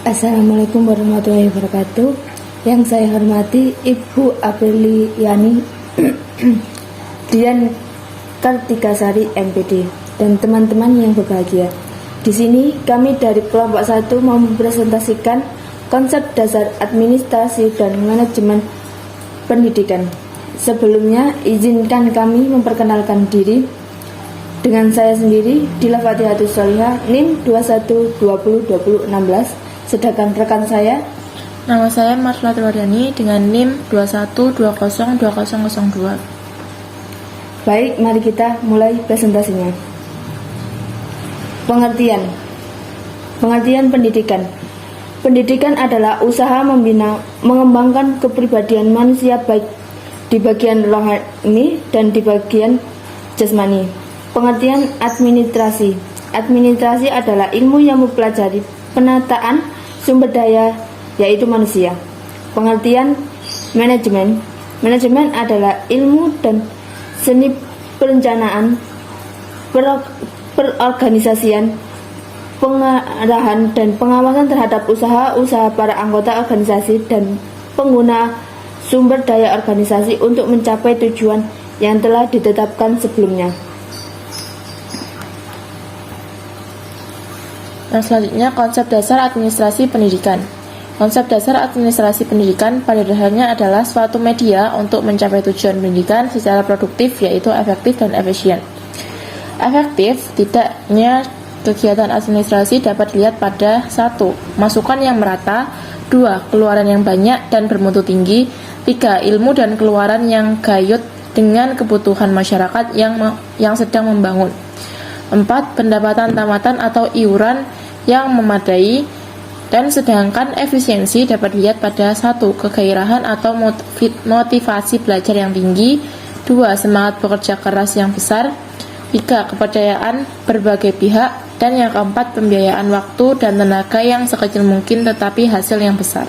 Assalamualaikum warahmatullahi wabarakatuh. Yang saya hormati Ibu Apriliani Dian Kartikasari MPD dan teman-teman yang berbahagia. Di sini kami dari kelompok 1 mempresentasikan konsep dasar administrasi dan manajemen pendidikan. Sebelumnya izinkan kami memperkenalkan diri. Dengan saya sendiri, Dila Fatihatus Solihah, NIM 21202016. Sedangkan rekan saya, nama saya Marsula Triwardani dengan NIM 21202002. Baik, mari kita mulai presentasinya. Pengertian pendidikan. Pendidikan adalah usaha membina, mengembangkan kepribadian manusia baik di bagian rohani dan di bagian jasmani. Pengertian administrasi. Administrasi adalah ilmu yang mempelajari penataan sumber daya, yaitu manusia. Pengertian manajemen. Manajemen adalah ilmu dan seni perencanaan, perorganisasian, pengarahan dan pengawasan terhadap usaha-usaha para anggota organisasi dan pengguna sumber daya organisasi untuk mencapai tujuan yang telah ditetapkan sebelumnya. Yang selanjutnya, konsep dasar administrasi pendidikan. Konsep dasar administrasi pendidikan pada dasarnya adalah suatu media untuk mencapai tujuan pendidikan secara produktif, yaitu efektif dan efisien. Efektif, tidaknya kegiatan administrasi dapat dilihat pada 1. Masukan yang merata, 2. Keluaran yang banyak dan bermutu tinggi, 3. Ilmu dan keluaran yang gayut dengan kebutuhan masyarakat yang sedang membangun, 4. Pendapatan tamatan atau iuran yang memadai, dan sedangkan efisiensi dapat dilihat pada 1. Kegairahan atau motivasi belajar yang tinggi, 2. Semangat bekerja keras yang besar, 3. Kepercayaan berbagai pihak, dan yang keempat, pembiayaan waktu dan tenaga yang sekecil mungkin tetapi hasil yang besar.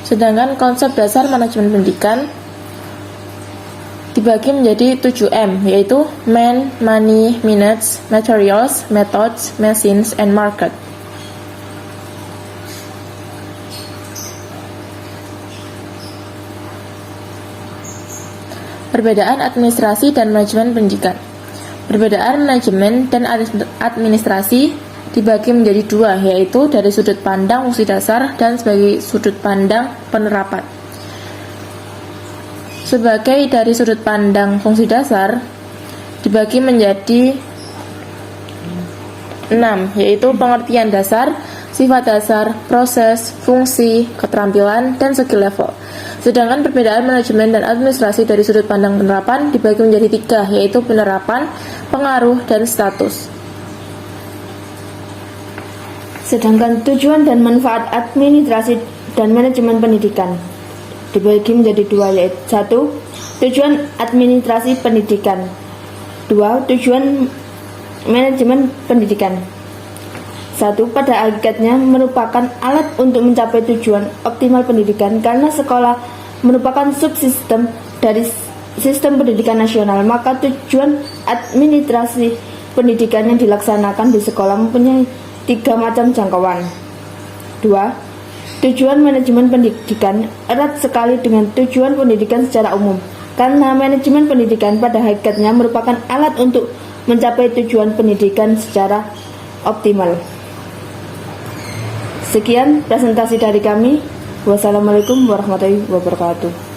Sedangkan konsep dasar manajemen pendidikan dibagi menjadi 7M, yaitu Man, Money, Minutes, Materials, Methods, Machines, and Market. Perbedaan administrasi dan manajemen pendidikan. Perbedaan manajemen dan administrasi dibagi menjadi 2, yaitu dari sudut pandang fungsi dasar dan sebagai sudut pandang penerapan. Sebagai dari sudut pandang fungsi dasar dibagi menjadi 6, yaitu pengertian dasar, sifat dasar, proses, fungsi, keterampilan, dan skill level. Sedangkan perbedaan manajemen dan administrasi dari sudut pandang penerapan dibagi menjadi 3, yaitu penerapan, pengaruh, dan status. Sedangkan tujuan dan manfaat administrasi dan manajemen pendidikan dibagi menjadi 2, yaitu 1. Tujuan administrasi pendidikan, 2. Tujuan manajemen pendidikan. 1. Pada hakikatnya merupakan alat untuk mencapai tujuan optimal pendidikan, karena sekolah merupakan subsistem dari sistem pendidikan nasional, maka tujuan administrasi pendidikan yang dilaksanakan di sekolah mempunyai 3 macam jangkauan. 2. Tujuan manajemen pendidikan erat sekali dengan tujuan pendidikan secara umum, karena manajemen pendidikan pada hakikatnya merupakan alat untuk mencapai tujuan pendidikan secara optimal. Sekian presentasi dari kami. Wassalamualaikum warahmatullahi wabarakatuh.